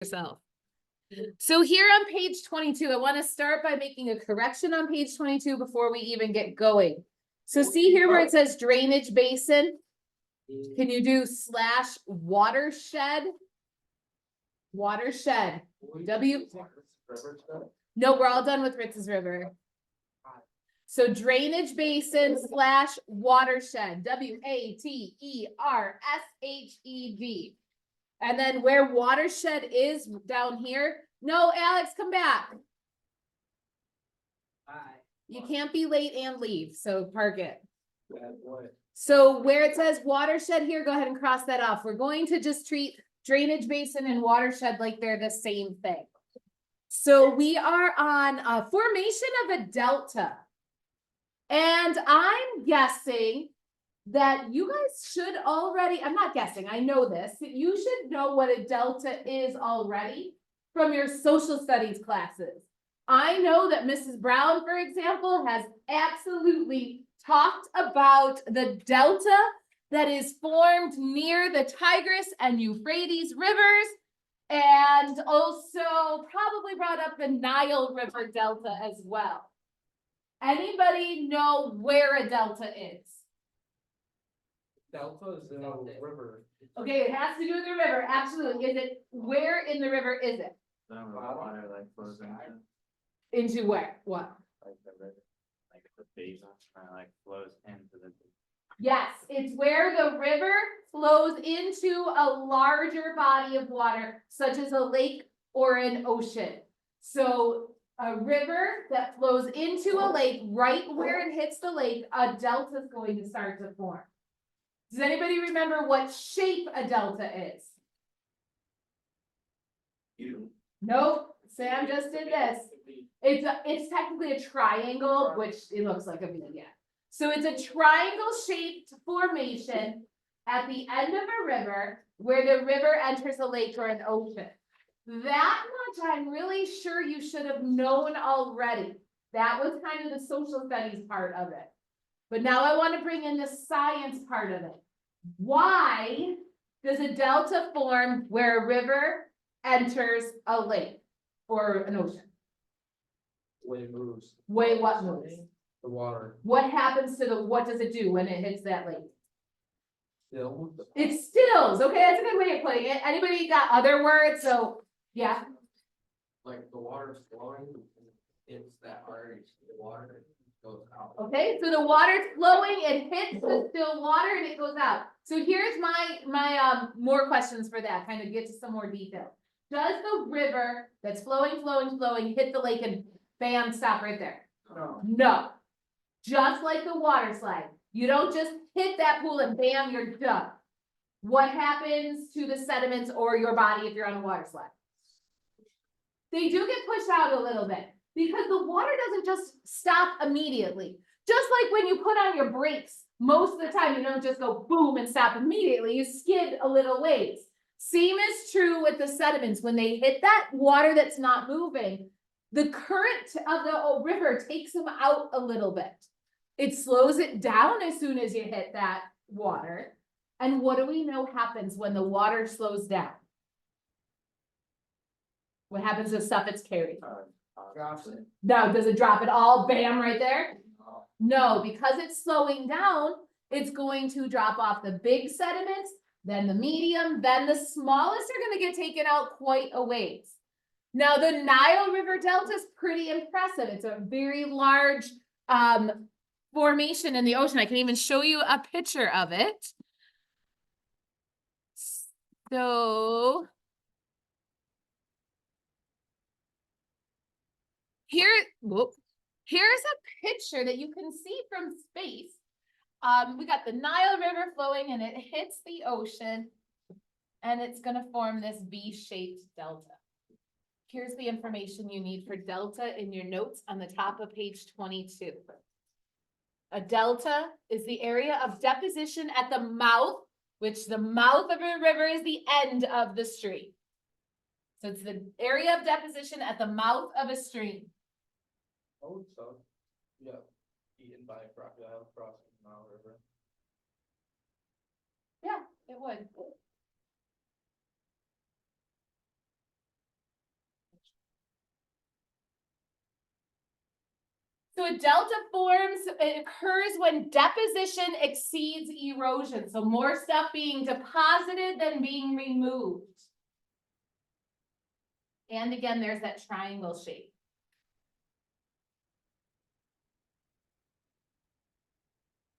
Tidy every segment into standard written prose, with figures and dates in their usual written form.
yourself. So here on page 22, I want to start by making a correction on page 22 before we even get going. So see here where it says drainage basin. Can you do slash watershed? Watershed. No, we're all done with Ritz's River. So drainage basin slash watershed. WATERSHED. And then where watershed is down here. No, Alex, come back. You can't be late and leave, so park it. So where it says watershed here, go ahead and cross that off. We're going to just treat drainage basin and watershed like they're the same thing. So we are on a formation of a delta. And I'm guessing that you guys should already, I'm not guessing, I know this, you should know what a delta is already from your social studies classes. I know that Mrs. Brown, for example, has absolutely talked about the delta that is formed near the Tigris and Euphrates rivers, and also probably brought up the Nile River Delta as well. Anybody know where a delta is? Delta is in a river. Okay, it has to do with the river, absolutely. Is it, where in the river is it? Water like flows Into where? What? like the river, like the basin, kind of like flows into the. Yes, it's where the river flows into a larger body of water, such as a lake or an ocean. So a river that flows into a lake, right where it hits the lake, a delta is going to start to form. Does anybody remember what shape a delta is? Nope, Sam just did this. It's technically a triangle, which it looks like a V, yeah. So it's a triangle shaped formation at the end of a river where the river enters a lake or an ocean. That much I'm really sure you should have known already. That was kind of the social studies part of it. But now I want to bring in the science part of it. Why does a delta form where a river enters a lake or an ocean? Way it moves. Way what moves? The water. What happens to the, what does it do when it hits that lake? Still. It stills. Okay, that's a good way of putting it. Anybody got other words? So, yeah. Like the water's flowing, it's that already, the water goes out. Okay, so the water's flowing, it hits the still water and it goes out. So here's my more questions for that, kind of get to some more detail. Does the river that's flowing, hit the lake and bam, stop right there? No. No. Just like the water slide. You don't just hit that pool and bam, you're done. What happens to the sediments or your body if you're on a water slide? They do get pushed out a little bit because the water doesn't just stop immediately. Just like when you put on your brakes, most of the time you don't just go boom and stop immediately. You skid a little ways. Same is true with the sediments. When they hit that water that's not moving, the current of the river takes them out a little bit. It slows it down as soon as you hit that water. And what do we know happens when the water slows down? What happens to stuff it's carried? Drops it. No, does it drop it all, bam, right there? No, because it's slowing down, it's going to drop off the big sediments, then the medium, then the smallest are going to get taken out quite a ways. Now, the Nile River Delta is pretty impressive. It's a very large formation in the ocean. I can even show you a picture of it. So here, here's a picture that you can see from space. We got the Nile River flowing and it hits the ocean and it's going to form this V-shaped delta. Here's the information you need for delta in your notes on the top of page 22. A delta is the area of deposition at the mouth, which the mouth of a river is the end of the stream. So it's the area of deposition at the mouth of a stream. Oh, so, yeah, eaten by a crocodile crossing the Nile River. Yeah, it would. So a delta forms, it occurs when deposition exceeds erosion, so more stuff being deposited than being removed. And again, there's that triangle shape.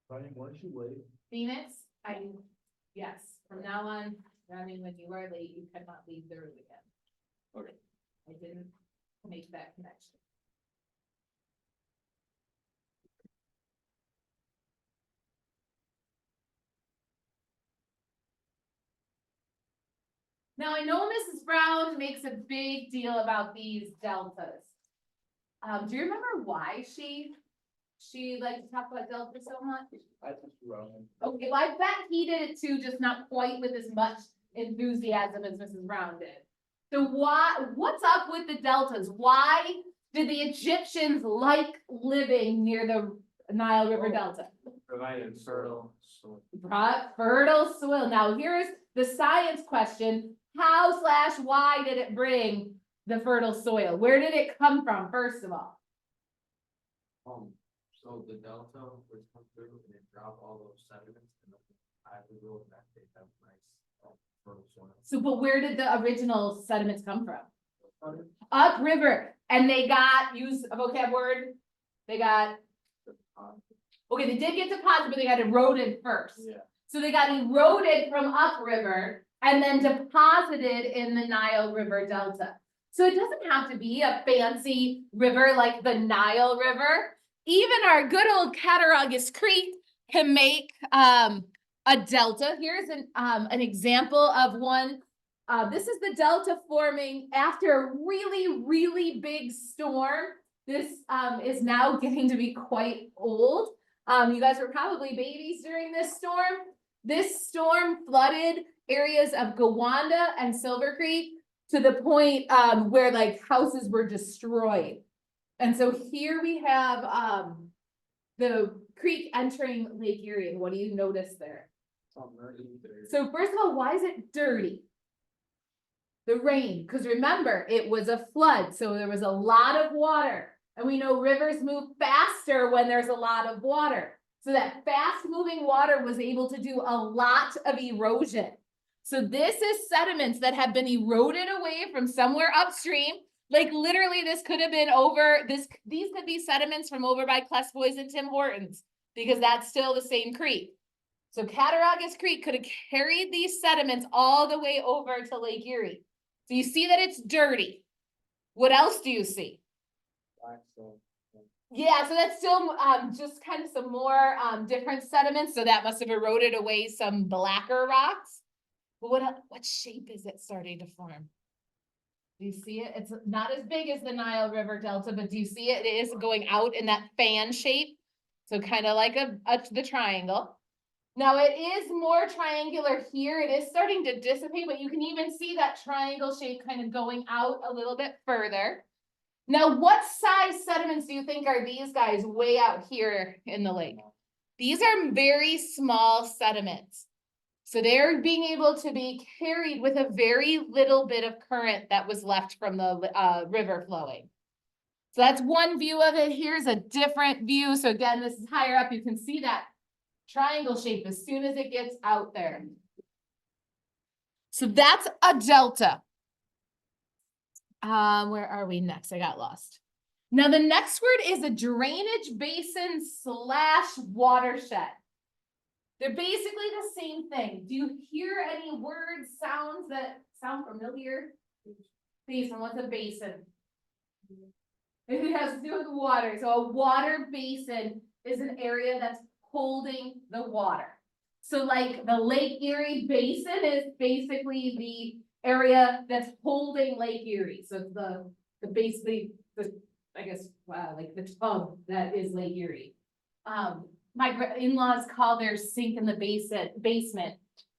Brian, why don't you wait? Phoenix, yes, from now on, I mean, when you are late, you cannot leave the room again. Okay. I didn't make that connection. Now, I know Mrs. Brown makes a big deal about these deltas. Do you remember why she liked to talk about delta so much? I just wrong. Okay, well, I bet he did it too, just not quite with as much enthusiasm as Mrs. Brown did. So what's up with the deltas? Why did the Egyptians like living near the Nile River Delta? Provided fertile soil. Brought fertile soil. Now here's the science question. How/why did it bring the fertile soil? Where did it come from, first of all? So the delta would come through and it drop all those sediments and the tide would go back, they have nice fertile soil. So, but where did the original sediments come from? Upriver. And they got, use a vocab word, they got, okay, they did get deposited, but they got eroded first. Yeah. So they got eroded from upriver and then deposited in the Nile River Delta. So it doesn't have to be a fancy river like the Nile River. Even our good old Cattaraugus Creek can make a delta. Here's an example of one. This is the delta forming after a really, really big storm. This is now getting to be quite old. You guys were probably babies during this storm. This storm flooded areas of Gowanda and Silver Creek to the point where like houses were destroyed. And so here we have the creek entering Lake Erie. And what do you notice there? So first of all, why is it dirty? The rain, because remember, it was a flood, so there was a lot of water. And we know rivers move faster when there's a lot of water. So that fast moving water was able to do a lot of erosion. So this is sediments that have been eroded away from somewhere upstream. Like literally this could have been these could be sediments from over by Klesboys and Tim Hortons, because that's still the same creek. So Cattaraugus Creek could have carried these sediments all the way over to Lake Erie. So you see that it's dirty. What else do you see? Yeah, so that's still just kind of some more different sediments. So that must have eroded away some blacker rocks. But what shape is it starting to form? Do you see it? It's not as big as the Nile River Delta, but do you see it? It is going out in that fan shape. So kind of like the triangle. Now it is more triangular here. It is starting to dissipate, but you can even see that triangle shape kind of going out a little bit further. Now, what size sediments do you think are these guys way out here in the lake? These are very small sediments. So they're being able to be carried with a very little bit of current that was left from the river flowing. So that's one view of it. Here's a different view. So again, this is higher up. You can see that triangle shape as soon as it gets out there. So that's a delta. Where are we next? I got lost. Now the next word is a drainage basin / watershed. They're basically the same thing. Do you hear any words, sounds that sound familiar? Basin, what's a basin? It has to do with water. So a water basin is an area that's holding the water. So like the Lake Erie Basin is basically the area that's holding Lake Erie. So it's the basically the, I guess, like the tub that is Lake Erie. My in-laws call their sink in the basement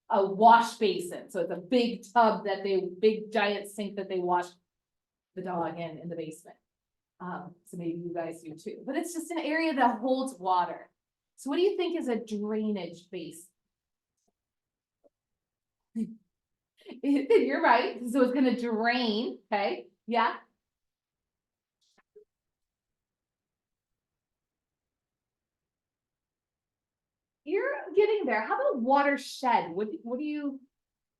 a wash basin. So it's a big tub big giant sink that they wash the dog in the basement. So maybe you guys do too, but it's just an area that holds water. So what do you think is a drainage basin? You're right. So it's going to drain. Okay. Yeah. You're getting there. How about watershed? What do you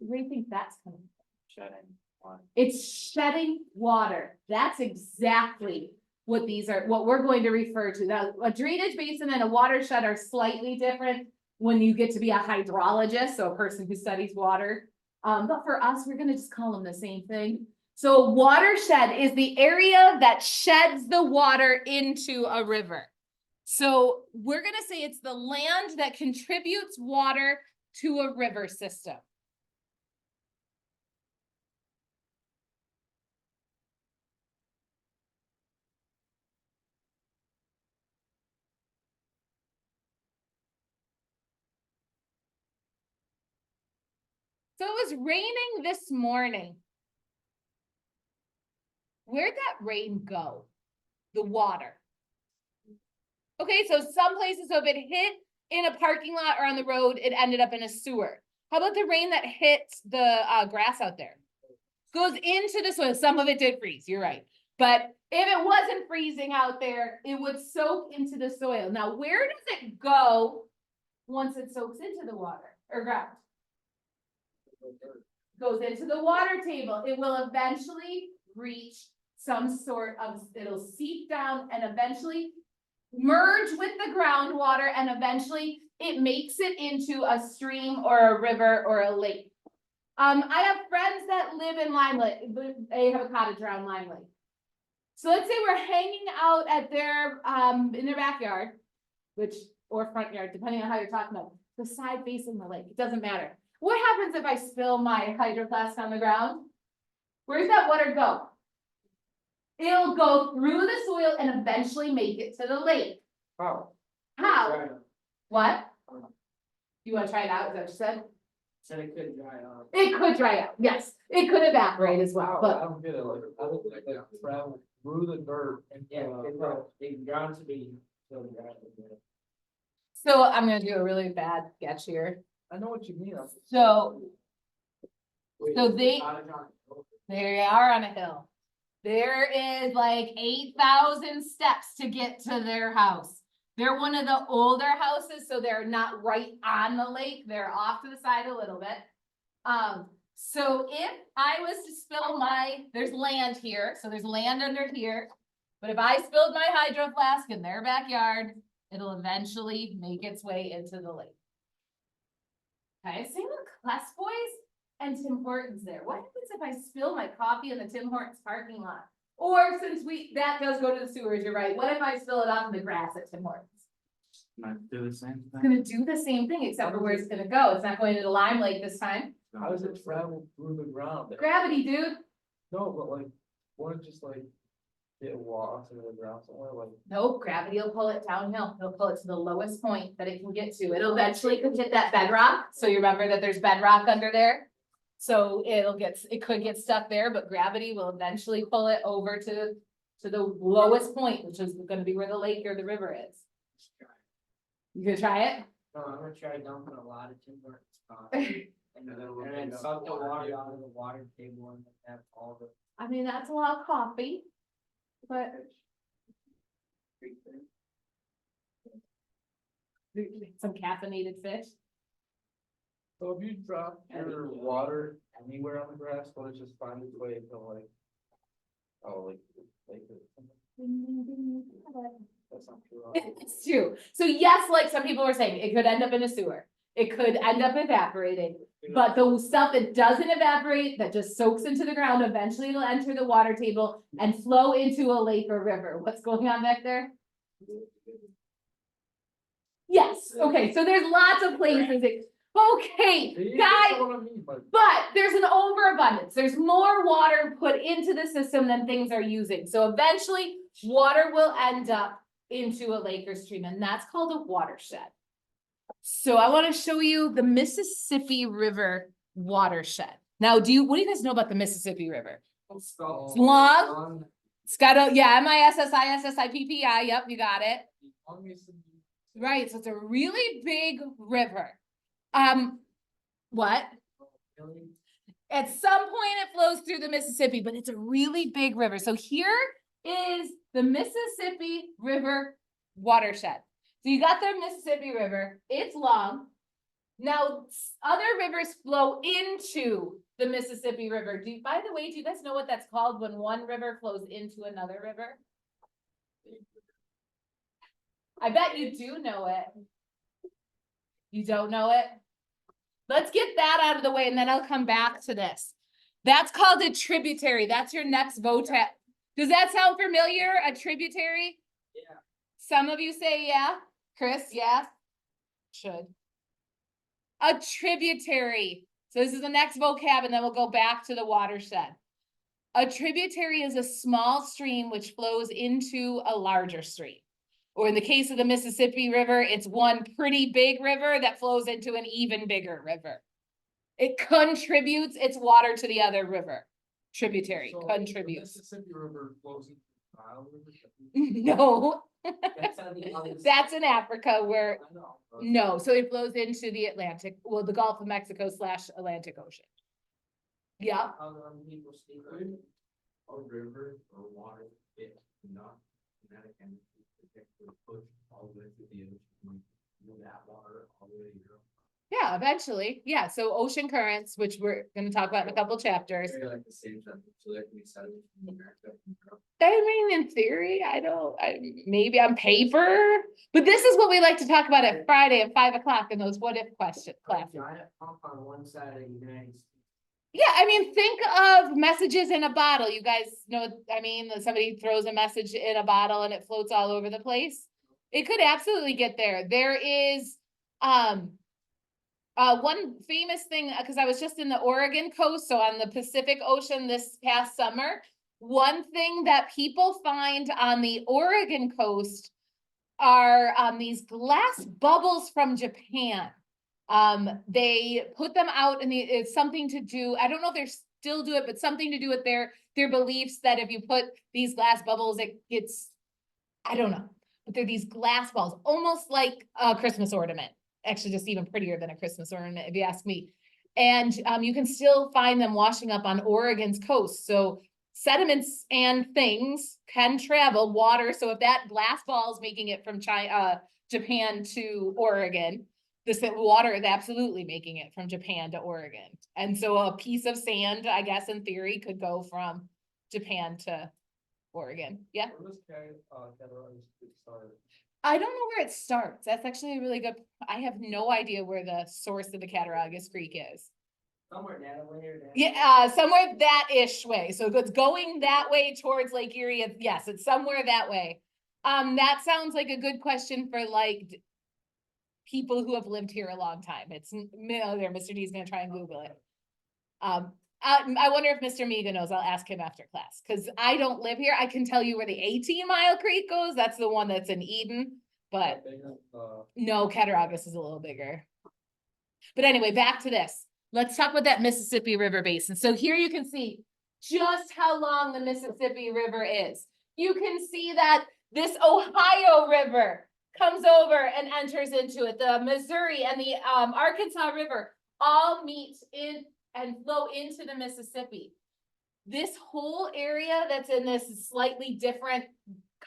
think that's coming? Shedding one. It's shedding water. That's exactly what these are, what we're going to refer to. Now, a drainage basin and a watershed are slightly different when you get to be a hydrologist, so a person who studies water. But for us, we're gonna just call them the same thing. So watershed is the area that sheds the water into a river. So we're gonna say it's the land that contributes water to a river system. So it was raining this morning. Where'd that rain go? The water. Okay, so some places, so if it hit in a parking lot or on the road, it ended up in a sewer. How about the rain that hit the grass out there? Goes into the soil. Some of it did freeze, you're right. But if it wasn't freezing out there, it would soak into the soil. Now, where does it go once it soaks into the water or ground? Goes into the water table. It will eventually reach some sort of, it'll seep down and eventually merge with the groundwater, and eventually it makes it into a stream or a river or a lake. I have friends that live in Lime Lake. They have a cottage around Lime Lake. So let's say we're hanging out at their in their backyard, or front yard, depending on how you're talking about, the side facing the lake. It doesn't matter. What happens if I spill my Hydro Flask on the ground? Where's that water go? It'll go through the soil and eventually make it to the lake. Oh. How? What? You wanna try it out, is that what you said? Said it could dry out. It could dry out, yes, it could evaporate as well, I but don't get it, like, I don't think they travel through the dirt and. They ground to be. so I'm gonna do a really bad sketch here. I know what you mean. So they are on a hill. There is like 8,000 steps to get to their house. They're one of the older houses, so they're not right on the lake. They're off to the side a little bit. So if I was to spill there's land here, so there's land under here. But if I spilled my Hydro Flask in their backyard, it'll eventually make its way into the lake. Okay, same with Kless Boys and Tim Hortons there. What happens if I spill my coffee in the Tim Hortons parking lot? Or since that does go to the sewers, you're right. What if I spill it off in the grass at Tim Hortons? Might do the same It's thing. gonna do the same thing, except for where it's gonna go. It's not going into Lime Lake this time. How does it travel through the ground? Gravity, dude. No, but like, wouldn't it just like get lost in the ground somewhere, like? Nope, gravity will pull it downhill. It'll pull it to the lowest point that it can get to. It'll eventually could hit that bedrock. So you remember that there's bedrock under there? So it could get stuck there, but gravity will eventually pull it over to the lowest point, which is gonna be where the lake or the river is. You gonna try it? No, I'm gonna try dumping a lot of timber and then suck the water out of the water table and have all the. I mean, that's a lot of coffee, but some caffeinated fish. So if you drop your water anywhere on the grass, will it just find its way to like? Oh, like. That's not true. It's true. So yes, like some people were saying, it could end up in a sewer. It could end up evaporating. But the stuff that doesn't evaporate, that just soaks into the ground, eventually it'll enter the water table and flow into a lake or river. What's going on back there? Yes, okay, so there's lots of places. Okay, See, guys, that's what I mean, but but there's an overabundance. There's more water put into the system than things are using. So eventually, water will end up into a lake or stream, and that's called a watershed. So I want to show you the Mississippi River watershed. Now, what do you guys know about the Mississippi River? It's long. It's got MISSISSIPPI. Yep, you got it. Right, so it's a really big river. What? At some point it flows through the Mississippi, but it's a really big river. So here is the Mississippi River watershed. So you got the Mississippi River, it's long. Now, other rivers flow into the Mississippi River. By the way, do you guys know what that's called when one river flows into another river? I bet you do know it. You don't know it? Let's get that out of the way and then I'll come back to this. That's called a tributary. That's your next VOTAB. Does that sound familiar? A tributary? Yeah. Some of you say yeah. Chris, yeah? Should. A tributary. So this is the next vocab and then we'll go back to the watershed. A tributary is a small stream which flows into a larger stream. Or in the case of the Mississippi River, it's one pretty big river that flows into an even bigger river. It contributes its water to the other river. Tributary, So, contributes. the Mississippi River flows into the Nile River? No, That's on the other. that's in Africa where, I know. no, so it flows into the Atlantic, well, the Gulf of Mexico / Atlantic Ocean. Yeah, How do people speak of a river or water, it not kinetic energy to push all the way to the ocean, move that water all the way to Europe. yeah, eventually, yeah, so ocean currents, which we're gonna talk about in a couple chapters. Maybe like the same stuff, so there can be sediment from America and Europe. I mean, in theory, maybe on paper, but this is what we like to talk about at Friday at 5 o'clock in those what if question A classes. giant pump on one side of the United States. Yeah, I mean, think of messages in a bottle. You guys know, what I mean, that somebody throws a message in a bottle and it floats all over the place. It could absolutely get there. There is, one famous thing, because I was just in the Oregon coast, so on the Pacific Ocean this past summer. One thing that people find on the Oregon coast are these glass bubbles from Japan. They put them out and it's something to do, I don't know if they're still do it, but something to do with their beliefs that if you put these glass bubbles, it gets, I don't know, but they're these glass balls, almost like a Christmas ornament. Actually, just even prettier than a Christmas ornament, if you ask me. And you can still find them washing up on Oregon's coast. So sediments and things can travel water. So if that glass ball is making it from Japan to Oregon, this water is absolutely making it from Japan to Oregon. And so a piece of sand, I guess, in theory, could go from Japan to Oregon. Yeah. Where was Cattaraugus Creek started? I don't know where it starts. That's actually a really good, I have no idea where the source of the Cattaraugus Creek is. Somewhere that way or that. Yeah, somewhere that-ish way. So if it's going that way towards Lake Erie, yes, it's somewhere that way. That sounds like a good question for like people who have lived here a long time. It's there, Mr. D is gonna try and Google it. I wonder if Mr. Miga knows. I'll ask him after class, because I don't live here. I can tell you where the 18-mile creek goes. That's the one that's in Eden, but no, Cattaraugus is a little bigger. But anyway, back to this. Let's talk about that Mississippi River basin. So here you can see just how long the Mississippi River is. You can see that this Ohio River comes over and enters into it. The Missouri and the Arkansas River all meet in and flow into the Mississippi. This whole area that's in this slightly different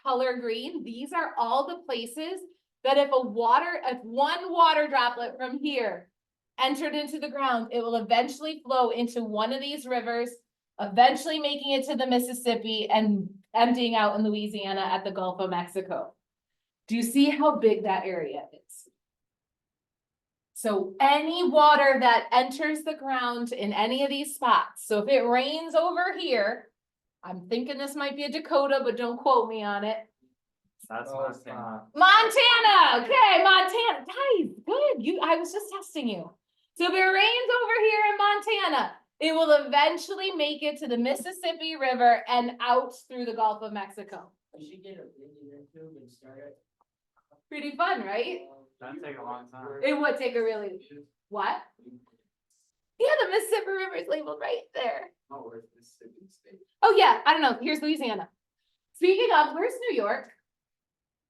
color green, these are all the places that if one water droplet from here entered into the ground, it will eventually flow into one of these rivers, eventually making it to the Mississippi and emptying out in Louisiana at the Gulf of Mexico. Do you see how big that area is? So any water that enters the ground in any of these spots, so if it rains over here, I'm thinking this might be a Dakota, but don't quote me on it. That's Oh, it's Montana. Montana, okay, Montana, nice, good, I was just testing you. So if it rains over here in Montana, it will eventually make it to the Mississippi River and out through the Gulf of Mexico. We should get a video tube and start it. Pretty fun, right? That'd take a long time. It would take a really, what? Yeah, the Mississippi River is labeled right there. Oh, where's Mississippi State? Oh yeah, I don't know, here's Louisiana. Speaking of, where's New York?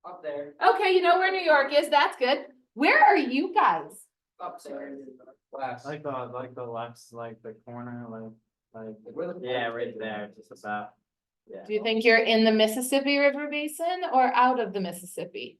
Up there, Okay, you know where New York is, that's good. Where are you guys? up there. Last. Like the left, like the corner, Where the- yeah, right there, just about. Yeah. Do you think you're in the Mississippi River Basin or out of the Mississippi?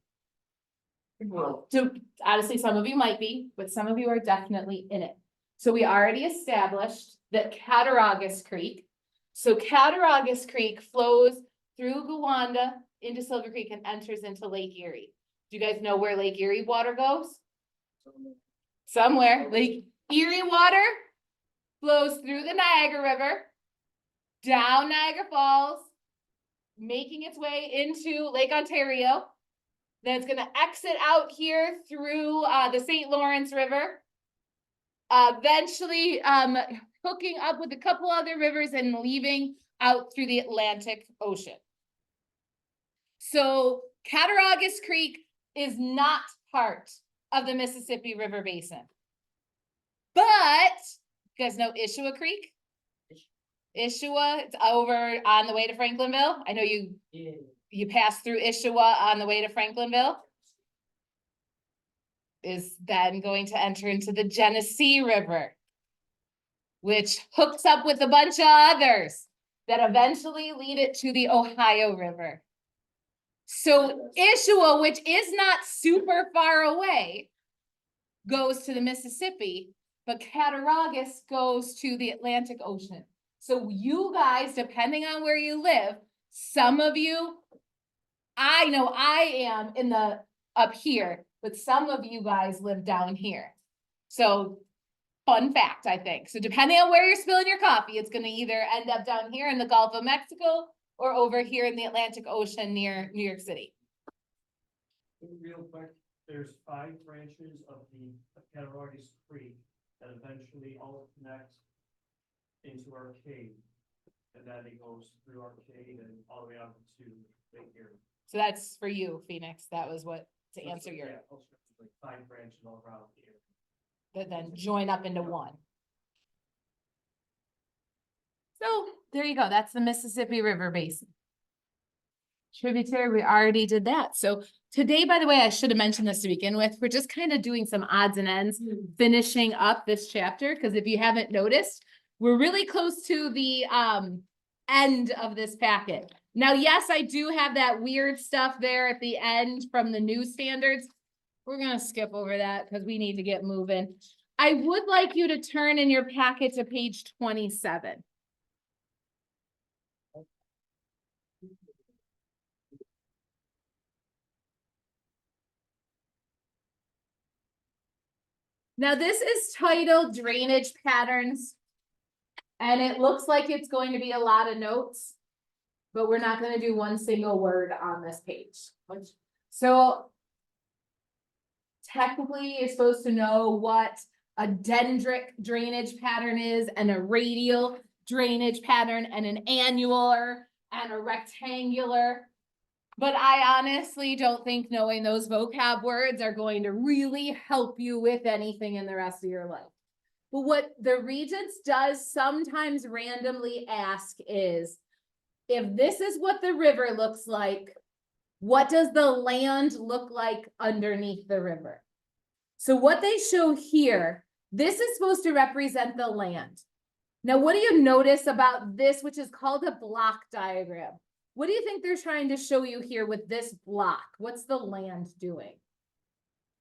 So honestly, some of you might be, but some of you are definitely in it. So we already established that Cattaraugus Creek. So Cattaraugus Creek flows through Gowanda into Silver Creek and enters into Lake Erie. Do you guys know where Lake Erie water goes? Somewhere. Lake Erie water flows through the Niagara River, down Niagara Falls, making its way into Lake Ontario. Then it's gonna exit out here through the St. Lawrence River. Eventually hooking up with a couple other rivers and leaving out through the Atlantic Ocean. So Cattaraugus Creek is not part of the Mississippi River Basin. But you guys know Ishua Creek? Ishua, it's over on the way to Franklinville. I know you pass through Ishua on the way to Franklinville. Is then going to enter into the Genesee River, which hooks up with a bunch of others that eventually lead it to the Ohio River. So Ishua, which is not super far away, goes to the Mississippi, but Cattaraugus goes to the Atlantic Ocean. So you guys, depending on where you live, some of you, I know I am in the up here, but some of you guys live down here. So fun fact, I think. So depending on where you're spilling your coffee, it's going to either end up down here in the Gulf of Mexico or over here in the Atlantic Ocean near New York City. Real quick, there's 5 branches of the Cattaraugus Creek that eventually all connect into Arcade. And then it goes through Arcade and all the way out to Lake Erie. So that's for you, Phoenix. That was what to answer your, Yeah, also like 5 branches all around the area. that then join up into one. So there you go. That's the Mississippi River Basin. Tributary, we already did that. So today, by the way, I should have mentioned this to begin with. We're just kind of doing some odds and ends, finishing up this chapter. Because if you haven't noticed, we're really close to the end of this packet. Now, yes, I do have that weird stuff there at the end from the new standards. We're going to skip over that because we need to get moving. I would like you to turn in your packet to page 27. Now, this is titled Drainage Patterns. And it looks like it's going to be a lot of notes, but we're not going to do one single word on this page. So technically, you're supposed to know what a dendritic drainage pattern is, and a radial drainage pattern, and an annular, and a rectangular. But I honestly don't think knowing those vocab words are going to really help you with anything in the rest of your life. But what the Regents does sometimes randomly ask is, if this is what the river looks like, what does the land look like underneath the river? So what they show here, this is supposed to represent the land. Now, what do you notice about this, which is called a block diagram? What do you think they're trying to show you here with this block? What's the land doing?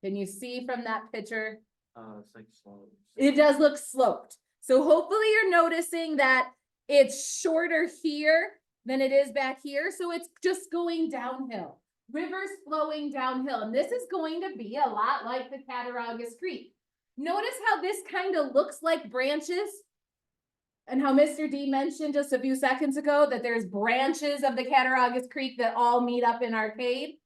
Can you see from that picture? It's like slow. It does look sloped. So hopefully you're noticing that it's shorter here than it is back here. So it's just going downhill. Rivers flowing downhill. And this is going to be a lot like the Cattaraugus Creek. Notice how this kind of looks like branches, and how Mr. D mentioned just a few seconds ago that there's branches of the Cattaraugus Creek that all meet up in Arcade.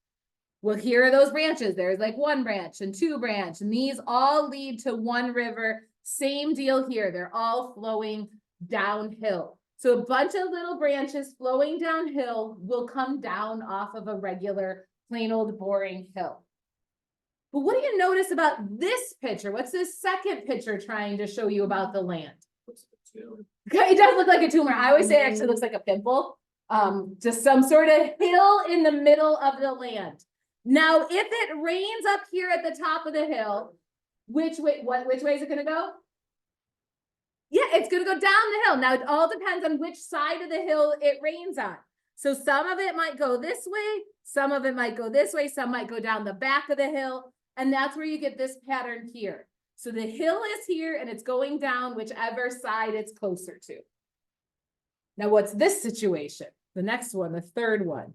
Well, here are those branches. There's like 1 branch and 2 branch, and these all lead to one river. Same deal here. They're all flowing downhill. So a bunch of little branches flowing downhill will come down off of a regular, plain old boring hill. But what do you notice about this picture? What's this second picture trying to show you about the land? Okay, it does look like a tumor. I always say it actually looks like a pimple. Just some sort of hill in the middle of the land. Now, if it rains up here at the top of the hill, which way is it going to go? Yeah, it's going to go down the hill. Now, it all depends on which side of the hill it rains on. So some of it might go this way, some of it might go this way, some might go down the back of the hill, and that's where you get this pattern here. So the hill is here and it's going down whichever side it's closer to. Now, what's this situation? The next one, the third one.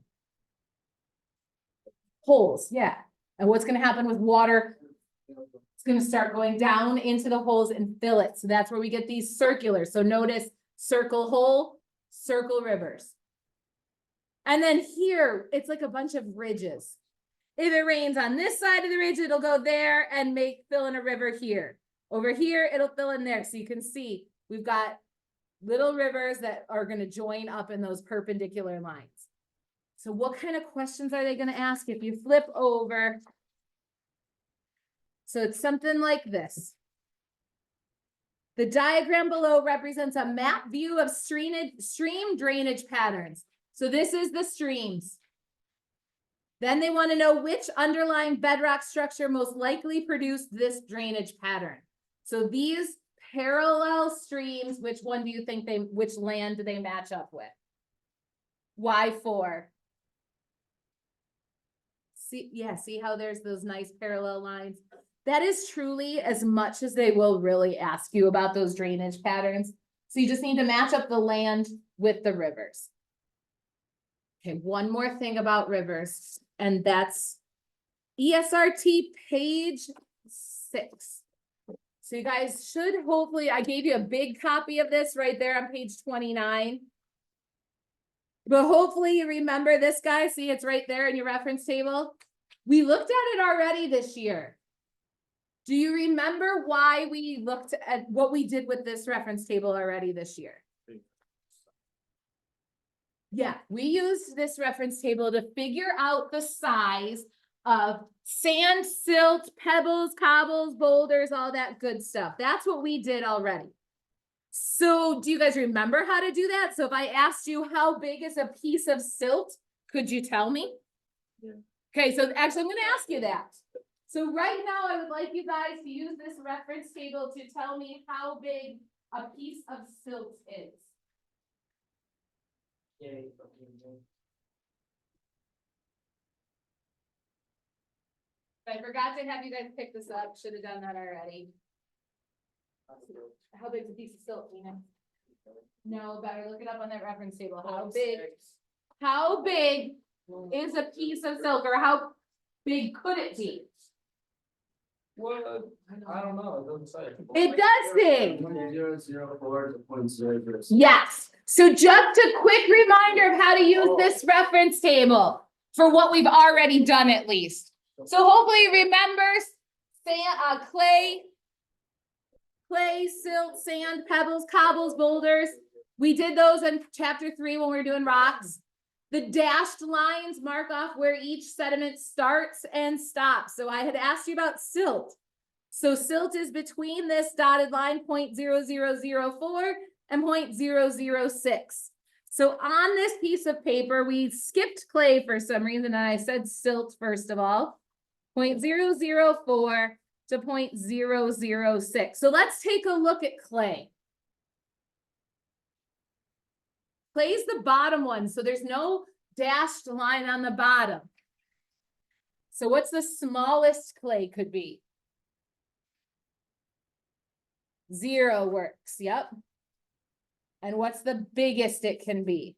Holes, yeah. And what's gonna happen with water? It's gonna start going down into the holes and fill it. So that's where we get these circular. So notice circle hole, circle rivers. And then here, it's like a bunch of ridges. If it rains on this side of the ridge, it'll go there and fill in a river here. Over here, it'll fill in there. So you can see we've got little rivers that are gonna join up in those perpendicular lines. So what kind of questions are they gonna ask if you flip over? So it's something like this. The diagram below represents a map view of stream drainage patterns. So this is the streams. Then they want to know which underlying bedrock structure most likely produced this drainage pattern. So these parallel streams, which one do you think which land do they match up with? Y4. See how there's those nice parallel lines? That is truly as much as they will really ask you about those drainage patterns. So you just need to match up the land with the rivers. Okay, one more thing about rivers, and that's ESRT page 6. So you guys should hopefully, I gave you a big copy of this right there on page 29. But hopefully you remember this, guy. See, it's right there in your reference table. We looked at it already this year. Do you remember why we looked at what we did with this reference table already this year? Yeah, we used this reference table to figure out the size of sand, silt, pebbles, cobbles, boulders, all that good stuff. That's what we did already. So do you guys remember how to do that? So if I asked you how big is a piece of silt, could you tell me? Yeah. Okay, so actually I'm going to ask you that. So right now I would like you guys to use this reference table to tell me how big a piece of silt is. I forgot to have you guys pick this up. Should have done that already. How big is a piece of silt, Tina? No, better look it up on that reference table. How big is a piece of silt, or how big could it be? Well, I don't know, it doesn't say. It does say. 0.004 to 0.006. Yes. So just a quick reminder of how to use this reference table for what we've already done at least. So hopefully you remember clay, silt, sand, pebbles, cobbles, boulders. We did those in chapter 3 when we were doing rocks. The dashed lines mark off where each sediment starts and stops. So I had asked you about silt. So silt is between this dotted line 0.0004 and 0.006. So on this piece of paper, we skipped clay for some reason, and I said silt first of all, 0.004 to 0.006. So let's take a look at clay. Clay's the bottom one, so there's no dashed line on the bottom. So what's the smallest clay could be? 0 works, yep. And what's the biggest it can be?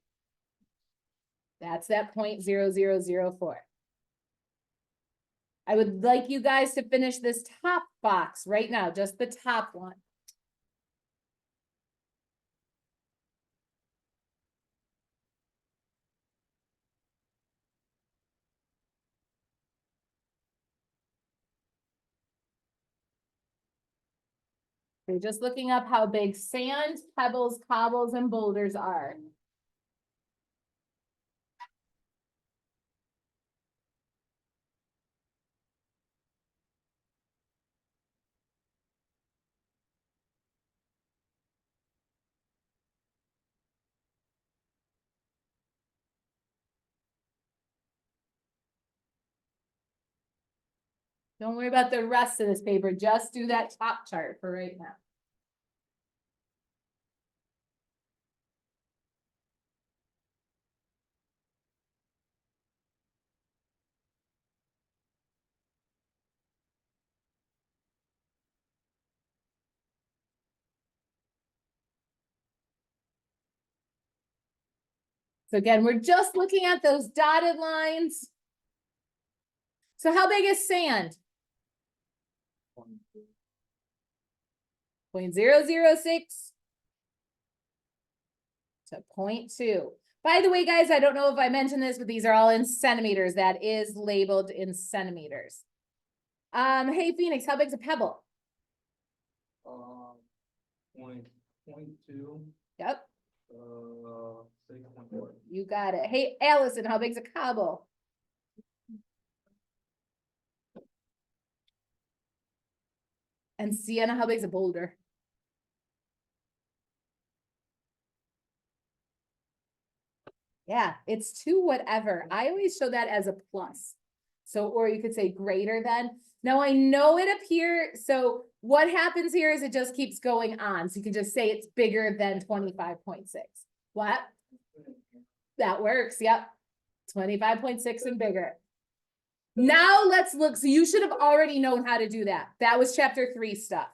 That's that 0.0004. I would like you guys to finish this top box right now, just the top one. We're just looking up how big sand, pebbles, cobbles, and boulders are. Don't worry about the rest of this paper, just do that top chart for right now. So again, we're just looking at those dotted lines. So how big is sand? 0.006 to 0.2. By the way, guys, I don't know if I mentioned this, but these are all in centimeters. That is labeled in centimeters. Hey, Phoenix, how big's a pebble? Point two, Yep, 6.4. you got it. Hey, Allison, how big's a cobble? And Sienna, how big's a boulder? Yeah, it's 2 whatever. I always show that as a plus. So, or you could say greater than. Now I know it up here. So what happens here is it just keeps going on. So you can just say it's bigger than 25.6. What? That works. Yep. 25.6 and bigger. Now let's look. So you should have already known how to do that. That was chapter 3 stuff.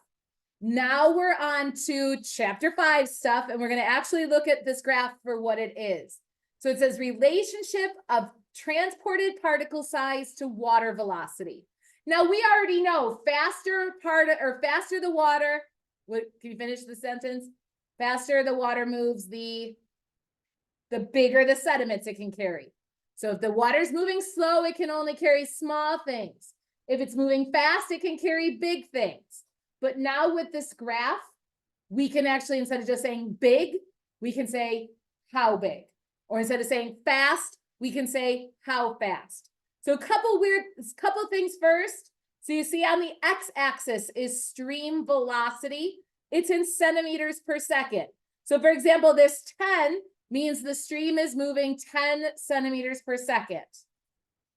Now we're on to chapter 5 stuff, and we're going to actually look at this graph for what it is. So it says relationship of transported particle size to water velocity. Now we already know faster the water, what, can you finish the sentence? Faster the water moves, the bigger the sediments it can carry. So if the water's moving slow, it can only carry small things. If it's moving fast, it can carry big things. But now with this graph, we can actually, instead of just saying big, we can say how big. Or instead of saying fast, we can say how fast. So a couple things first. So you see on the x-axis is stream velocity. It's in centimeters per second. So for example, this 10 means the stream is moving 10 centimeters per second.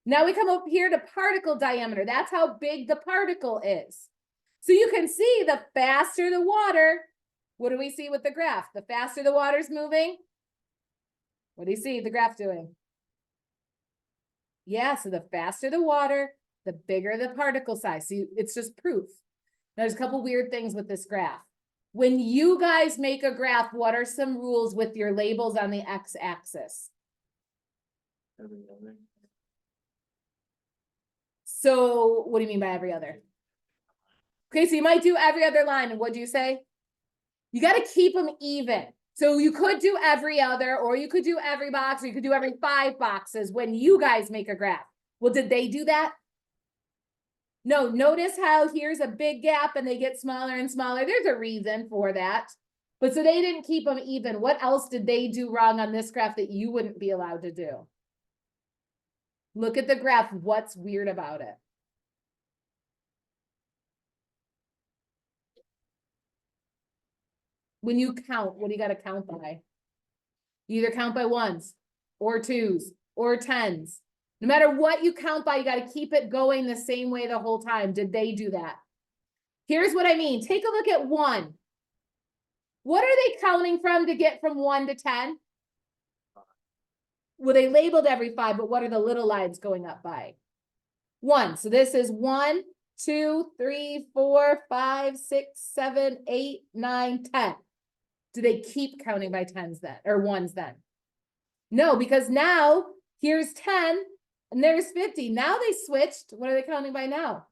Now we come up here to particle diameter. That's how big the particle is. So you can see the faster the water, what do we see with the graph? The faster the water's moving, what do you see the graph doing? Yeah, so the faster the water, the bigger the particle size. So it's just proof. Now, there's a couple weird things with this graph. When you guys make a graph, what are some rules with your labels on the x-axis? So what do you mean by every other? Okay, so you might do every other line. And what do you say? You got to keep them even. So you could do every other, or you could do every box, or you could do every 5 boxes when you guys make a graph. Well, did they do that? No, notice how here's a big gap and they get smaller and smaller. There's a reason for that. But so they didn't keep them even. What else did they do wrong on this graph that you wouldn't be allowed to do? Look at the graph. What's weird about it? When you count, what do you got to count by? You either count by 1s or 2s or 10s. No matter what you count by, you got to keep it going the same way the whole time. Did they do that? Here's what I mean. Take a look at 1. What are they counting from to get from 1 to 10? Well, they labeled every 5, but what are the little lines going up by? 1. So this is 1, 2, 3, 4, 5, 6, 7, 8, 9, 10. Do they keep counting by 10s then, or 1s then? No, because now here's 10 and there's 50. Now they switched. What are they counting by now?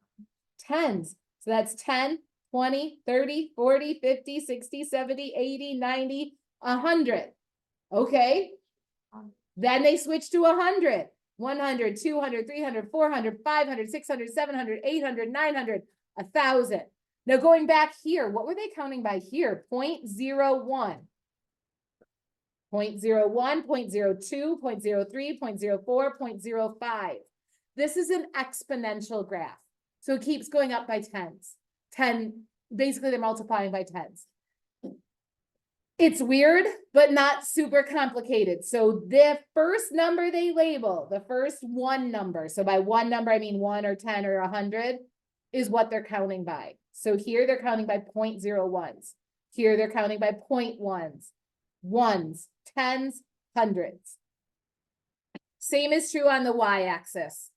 10s. So that's 10, 20, 30, 40, 50, 60, 70, 80, 90, 100. Okay. Then they switch to 100, 100, 200, 300, 400, 500, 600, 700, 800, 900, 1,000. Now going back here, what were they counting by here? 0.01, 0.01, 0.02, 0.03, 0.04, 0.05. This is an exponential graph. So it keeps going up by 10s. 10, basically they're multiplying by 10s. It's weird, but not super complicated. So the first number they label, the first 1 number, so by 1 number, I mean 1 or 10 or 100, is what they're counting by. So here they're counting by 0.01s. Here they're counting by 0.1s, 1s, 10s, 100s. Same is true on the y-axis.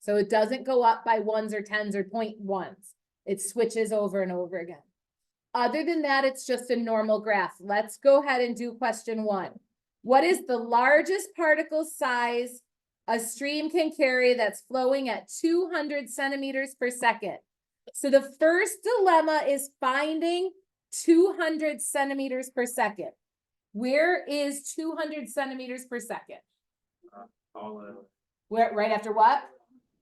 So it doesn't go up by 1s or 10s or 0.1s. It switches over and over again. Other than that, it's just a normal graph. Let's go ahead and do question 1. What is the largest particle size a stream can carry that's flowing at 200 centimeters per second? So the first dilemma is finding 200 centimeters per second. Where is 200 centimeters per second? All the Where, right after what?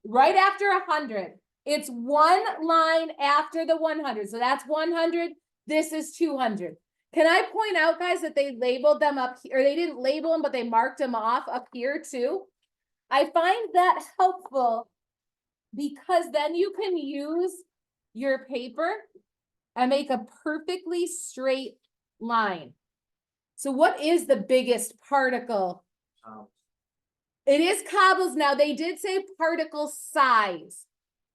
Right after 100. It's one line after the 100. So that's 100. This is 200. Can I point out, guys, that they labeled them up here, or they didn't label them, but they marked them off up here too? I find that helpful because then you can use your paper and make a perfectly straight line. So what is the biggest particle? It is cobbles. Now they did say particle size.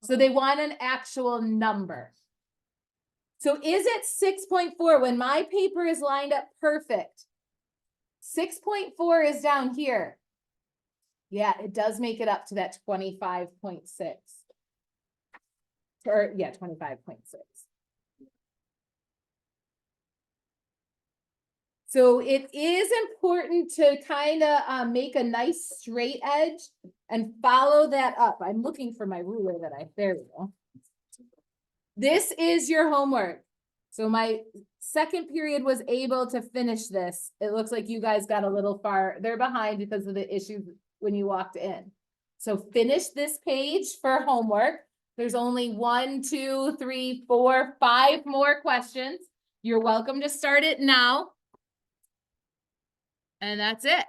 So they want an actual number. So is it 6.4 when my paper is lined up perfect? 6.4 is down here. Yeah, it does make it up to that 25.6. Or yeah, 25.6. So it is important to kind of make a nice straight edge and follow that up. I'm looking for my ruler there we go. This is your homework. So my second period was able to finish this. It looks like you guys got a little far. They're behind because of the issues when you walked in. So finish this page for homework. There's only 1, 2, 3, 4, 5 more questions. You're welcome to start it now. And that's it.